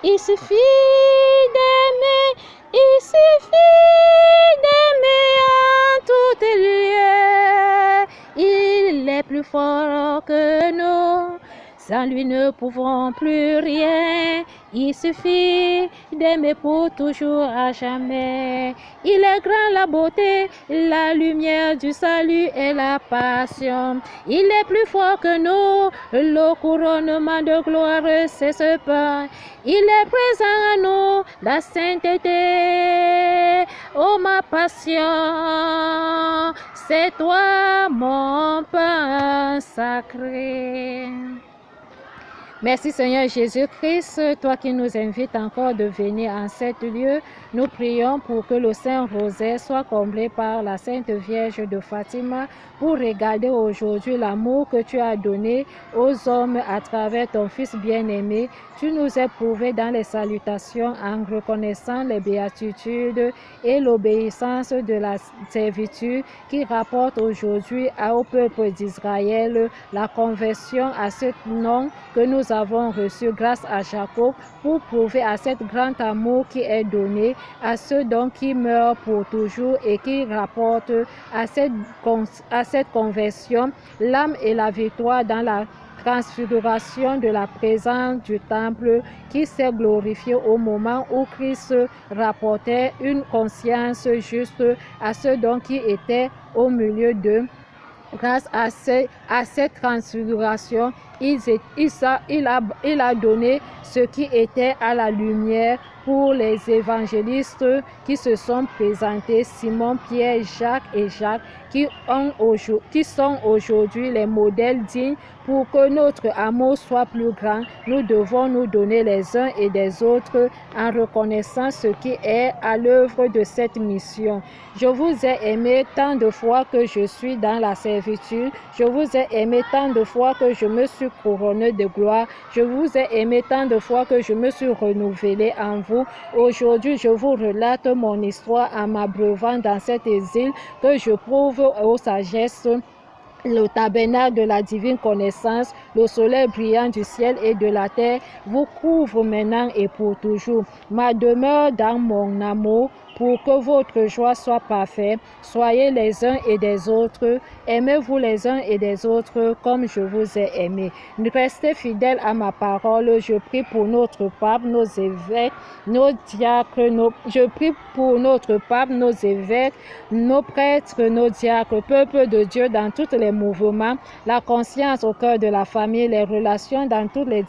Il suffit d'aimer, il suffit d'aimer en tout lieu. Il est plus fort que nous, sans lui ne pouvons plus rien. Il suffit d'aimer pour toujours à jamais. Il est grand la beauté, la lumière du salut et la passion. Il est plus fort que nous, le couronnement de gloire c'est ce pain. Il est présent à nous, la sainteté, oh ma passion, c'est toi mon pain sacré. Merci Seigneur Jésus-Christ, toi qui nous invites encore de venir en cet lieu. Nous prions pour que le Saint-Rosaire soit comblé par la Sainte Vierge de Fatima pour regarder aujourd'hui l'amour que tu as donné aux hommes à travers ton Fils bien-aimé. Tu nous as prouvé dans les salutations en reconnaissant les béatitudes et l'obéissance de la servitude qui rapporte aujourd'hui au peuple d'Israël la conversion à ce nom que nous avons reçu grâce à Jacob pour prouver à cet grand amour qui est donné à ceux donc qui meurent pour toujours et qui rapportent à cette conversion l'âme et la victoire dans la transfiguration de la présence du temple qui s'est glorifié au moment où Christ rapportait une conscience juste à ceux donc qui étaient au milieu d'eux. Grâce à cette transfiguration, il a donné ce qui était à la lumière pour les évangélistes qui se sont présentés, Simon, Pierre, Jacques et Jacques, qui sont aujourd'hui les modèles dignes. Pour que notre amour soit plus grand, nous devons nous donner les uns et des autres en reconnaissant ce qui est à l'œuvre de cette mission. Je vous ai aimé tant de fois que je suis dans la servitude. Je vous ai aimé tant de fois que je me suis couronné de gloire. Je vous ai aimé tant de fois que je me suis renouvelé en vous. Aujourd'hui, je vous relate mon histoire en m'abreuvant dans cet exil que je prouve aux sagesses. Le tabernacle de la divine connaissance, le soleil brillant du ciel et de la terre vous couvre maintenant et pour toujours. Ma demeure dans mon amour pour que votre joie soit parfaite. Soyez les uns et des autres. Aimez-vous les uns et des autres comme je vous ai aimé. Restez fidèles à ma parole. Je prie pour notre pape, nos évêques, nos diacres. Je prie pour notre pape, nos évêques, nos prêtres, nos diacres, peuple de Dieu dans tous les mouvements, la conscience au cœur de la famille, les relations dans toutes les